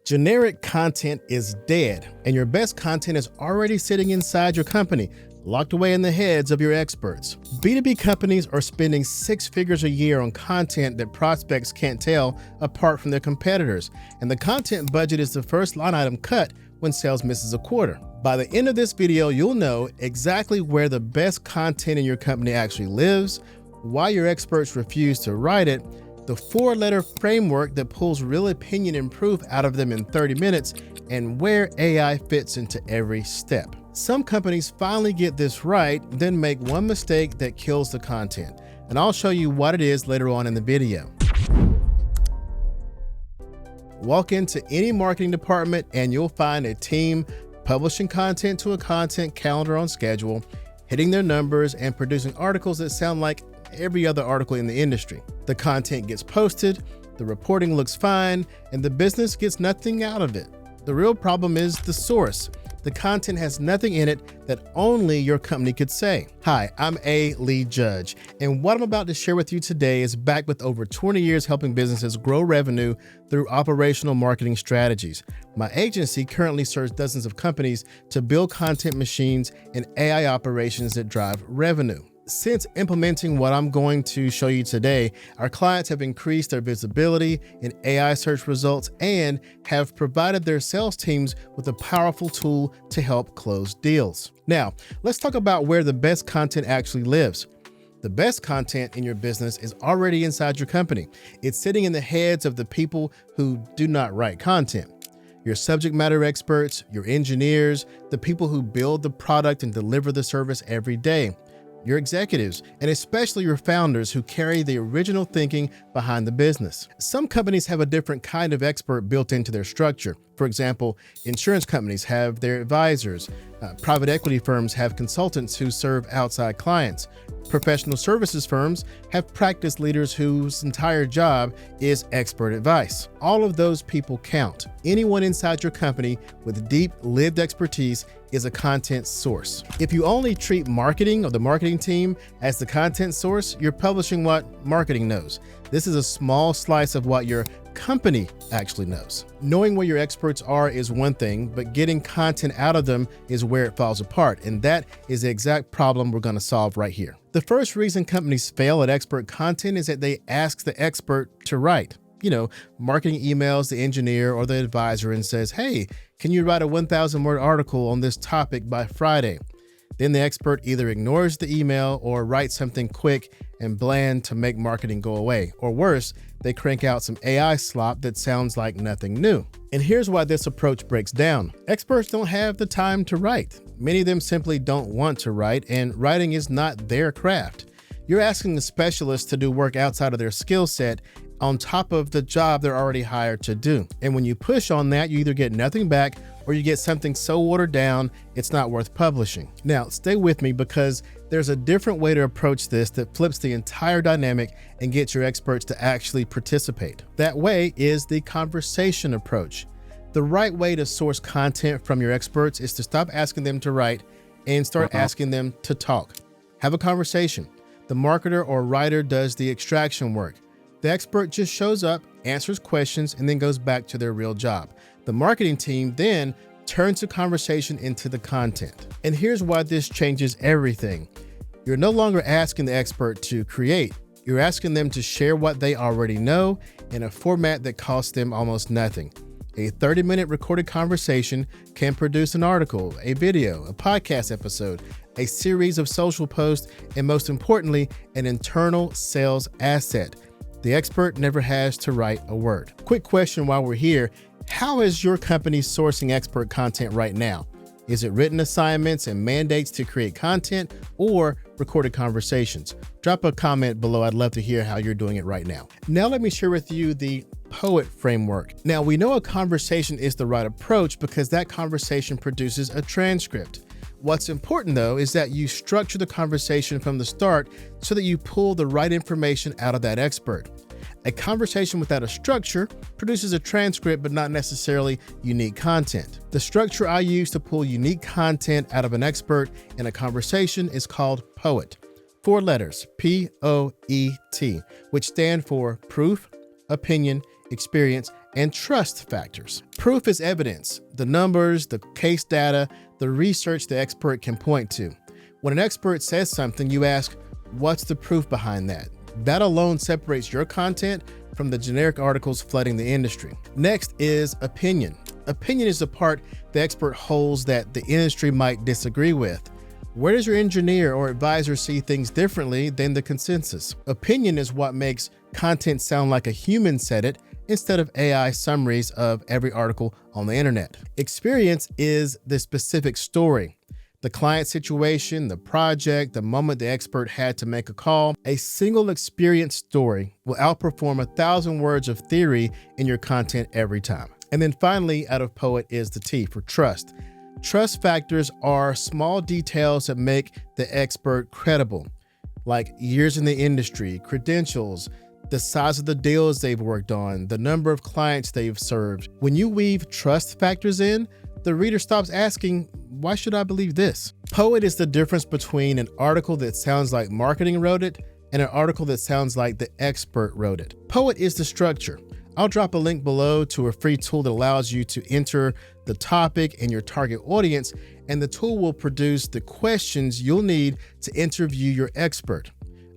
Generic content is dead, and your best content is already sitting inside your company, locked away in the heads of your experts. B2B companies are spending six figures a year on content that prospects can't tell apart from their competitors, and the content budget is the first line item cut when sales misses a quarter. By the end of this video, you'll know exactly where the best content in your company actually lives, why your experts refuse to write it, the four-letter framework that pulls real opinion and proof out of them in 30 minutes, and where AI fits into every step. Some companies finally get this right, then make one mistake that kills the content. And I'll show you what it is later on in the video. Walk into any marketing department and you'll find a team publishing content to a content calendar on schedule, hitting their numbers and producing articles that sound like every other article in the industry. The content gets posted, the reporting looks fine, and the business gets nothing out of it. The real problem is the source. The content has nothing in it that only your company could say. Hi, I'm A. Lee Judge, and what I'm about to share with you today is backed with over 20 years helping businesses grow revenue through operational marketing strategies. My agency currently serves dozens of companies to build content machines and AI operations that drive revenue. Since implementing what I'm going to show you today, our clients have increased their visibility in AI search results and have provided their sales teams with a powerful tool to help close deals. Now, let's talk about where the best content actually lives. The best content in your business is already inside your company. It's sitting in the heads of the people who do not write content. Your subject matter experts, your engineers, the people who build the product and deliver the service every day. Your executives, and especially your founders who carry the original thinking behind the business. Some companies have a different kind of expert built into their structure. For example, insurance companies have their advisors. Private equity firms have consultants who serve outside clients. Professional services firms have practice leaders whose entire job is expert advice. All of those people count. Anyone inside your company with deep lived expertise is a content source. If you only treat marketing or the marketing team as the content source, you're publishing what marketing knows. This is a small slice of what your company actually knows. Knowing where your experts are is one thing, but getting content out of them is where it falls apart. And that is the exact problem we're going to solve right here. The first reason companies fail at expert content is that they ask the expert to write. Marketing emails the engineer or the advisor and says, hey, can you write a 1,000-word article on this topic by Friday? Then the expert either ignores the email or writes something quick and bland to make marketing go away. Or worse, they crank out some AI slop that sounds like nothing new. And here's why this approach breaks down. Experts don't have the time to write. Many of them simply don't want to write, and writing is not their craft. You're asking the specialists to do work outside of their skill set on top of the job they're already hired to do. And when you push on that, you either get nothing back or you get something so watered down, it's not worth publishing. Now, stay with me because there's a different way to approach this that flips the entire dynamic and gets your experts to actually participate. That way is the conversation approach. The right way to source content from your experts is to stop asking them to write and start asking them to talk. Have a conversation. The marketer or writer does the extraction work. The expert just shows up, answers questions, and then goes back to their real job. The marketing team then turns the conversation into the content. And here's why this changes everything. You're no longer asking the expert to create. You're asking them to share what they already know in a format that costs them almost nothing. A 30-minute recorded conversation can produce an article, a video, a podcast episode, a series of social posts, and most importantly, an internal sales asset. The expert never has to write a word. Quick question while we're here. How is your company sourcing expert content right now? Is it written assignments and mandates to create content or recorded conversations? Drop a comment below. I'd love to hear how you're doing it right now. Now let me share with you the POET framework. Now we know a conversation is the right approach because that conversation produces a transcript. What's important though is that you structure the conversation from the start so that you pull the right information out of that expert. A conversation without a structure produces a transcript but not necessarily unique content. The structure I use to pull unique content out of an expert in a conversation is called POET. 4 letters, P-O-E-T, which stand for proof, opinion, experience, and trust factors. Proof is evidence, the numbers, the case data, the research the expert can point to. When an expert says something, you ask, what's the proof behind that? That alone separates your content from the generic articles flooding the industry. Next is opinion. Opinion is the part the expert holds that the industry might disagree with. Where does your engineer or advisor see things differently than the consensus? Opinion is what makes content sound like a human said it instead of AI summaries of every article on the internet. Experience is the specific story, the client situation, the project, the moment the expert had to make a call. A single experience story will outperform 1,000 words of theory in your content every time. And then finally, out of Poet is the T for trust. Trust factors are small details that make the expert credible, like years in the industry, credentials, the size of the deals they've worked on, the number of clients they've served. When you weave trust factors in, the reader stops asking, why should I believe this? Poet is the difference between an article that sounds like marketing wrote it and an article that sounds like the expert wrote it. Poet is the structure. I'll drop a link below to a free tool that allows you to enter the topic and your target audience, and the tool will produce the questions you'll need to interview your expert.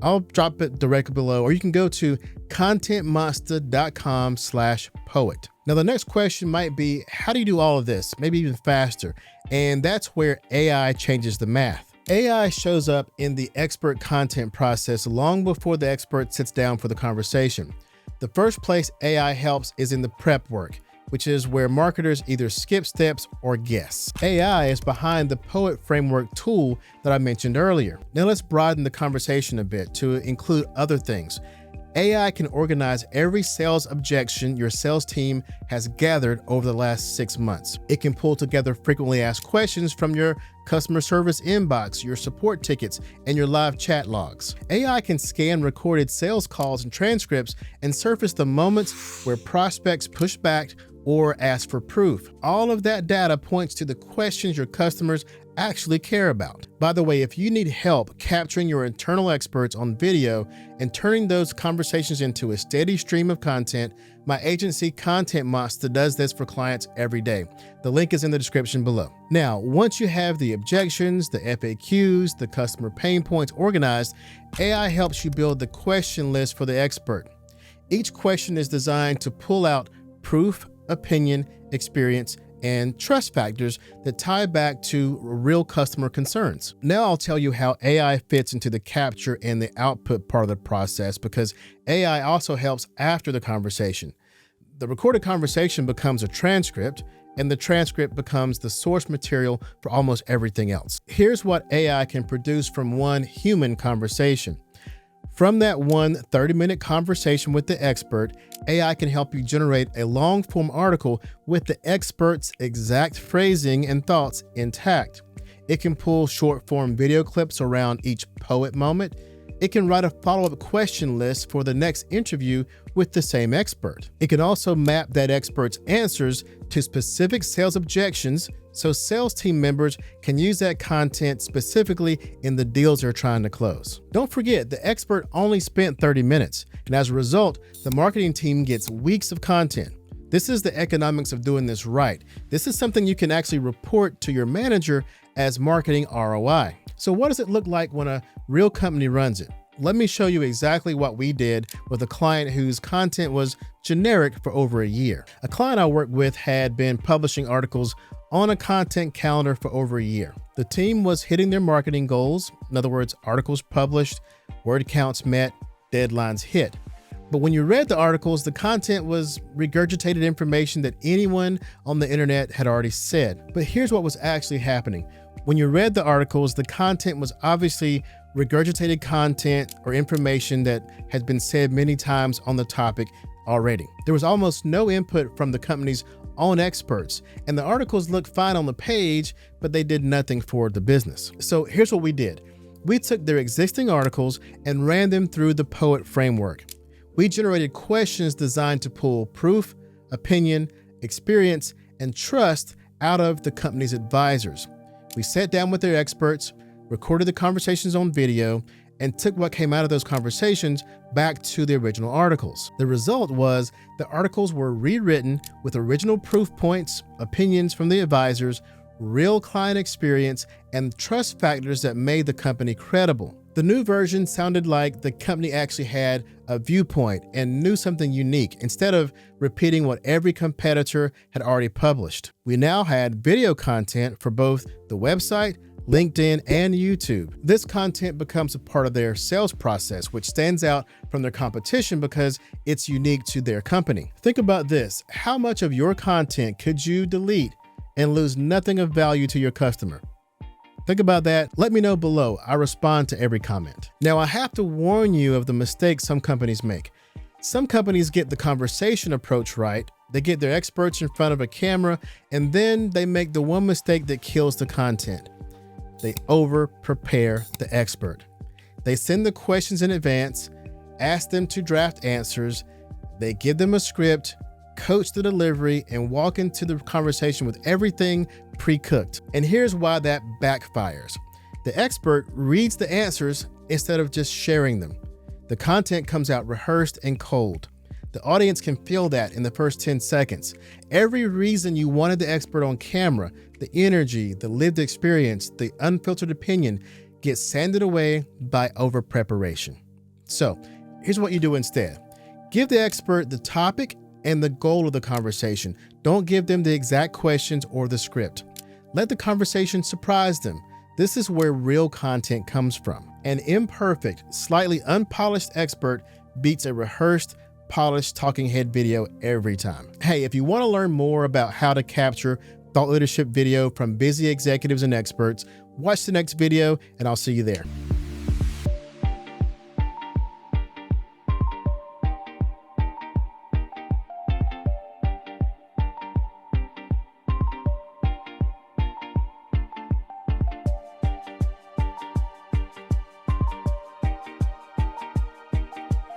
I'll drop it directly below, or you can go to contentmonster.com/poet. Now, the next question might be, how do you do all of this? Maybe even faster. And that's where AI changes the math. AI shows up in the expert content process long before the expert sits down for the conversation. The first place AI helps is in the prep work, which is where marketers either skip steps or guess. AI is behind the Poet Framework tool that I mentioned earlier. Now let's broaden the conversation a bit to include other things. AI can organize every sales objection your sales team has gathered over the last 6 months. It can pull together frequently asked questions from your customer service inbox, your support tickets, and your live chat logs. AI can scan recorded sales calls and transcripts and surface the moments where prospects push back or ask for proof. All of that data points to the questions your customers actually care about. By the way, if you need help capturing your internal experts on video and turning those conversations into a steady stream of content, my agency Content Monster does this for clients every day. The link is in the description below. Now, once you have the objections, the FAQs, the customer pain points organized, AI helps you build the question list for the expert. Each question is designed to pull out proof, opinion, experience, and trust factors that tie back to real customer concerns. Now I'll tell you how AI fits into the capture and the output part of the process, because AI also helps after the conversation. The recorded conversation becomes a transcript, and the transcript becomes the source material for almost everything else. Here's what AI can produce from one human conversation. From that one 30-minute conversation with the expert, AI can help you generate a long-form article with the expert's exact phrasing and thoughts intact. It can pull short-form video clips around each poet moment. It can write a follow-up question list for the next interview with the same expert. It can also map that expert's answers to specific sales objections, so sales team members can use that content specifically in the deals they're trying to close. Don't forget, the expert only spent 30 minutes, and as a result, the marketing team gets weeks of content. This is the economics of doing this right. This is something you can actually report to your manager as marketing ROI. So what does it look like when a real company runs it? Let me show you exactly what we did with a client whose content was generic for over a year. A client I worked with had been publishing articles on a content calendar for over a year. The team was hitting their marketing goals. In other words, articles published, word counts met, deadlines hit. But when you read the articles, the content was regurgitated information that anyone on the internet had already said. But here's what was actually happening. When you read the articles, the content was obviously regurgitated content or information that had been said many times on the topic already. There was almost no input from the company's own experts, and the articles looked fine on the page, but they did nothing for the business. So here's what we did. We took their existing articles and ran them through the Poet Framework. We generated questions designed to pull proof, opinion, experience, and trust out of the company's advisors. We sat down with their experts, recorded the conversations on video, and took what came out of those conversations back to the original articles. The result was the articles were rewritten with original proof points, opinions from the advisors, real client experience, and trust factors that made the company credible. The new version sounded like the company actually had a viewpoint and knew something unique instead of repeating what every competitor had already published. We now had video content for both the website, LinkedIn, and YouTube. This content becomes a part of their sales process, which stands out from their competition because it's unique to their company. Think about this. How much of your content could you delete and lose nothing of value to your customer? Think about that. Let me know below. I respond to every comment. Now, I have to warn you of the mistakes some companies make. Some companies get the conversation approach right. They get their experts in front of a camera, and then they make the one mistake that kills the content. They over-prepare the expert. They send the questions in advance, ask them to draft answers, they give them a script, coach the delivery, and walk into the conversation with everything pre-cooked. And here's why that backfires. The expert reads the answers instead of just sharing them. The content comes out rehearsed and cold. The audience can feel that in the first 10 seconds. Every reason you wanted the expert on camera, the energy, the lived experience, the unfiltered opinion gets sanded away by over-preparation. So here's what you do instead. Give the expert the topic and the goal of the conversation. Don't give them the exact questions or the script. Let the conversation surprise them. This is where real content comes from. An imperfect, slightly unpolished expert beats a rehearsed, polished talking head video every time. Hey, if you want to learn more about how to capture thought leadership video from busy executives and experts, watch the next video and I'll see you there.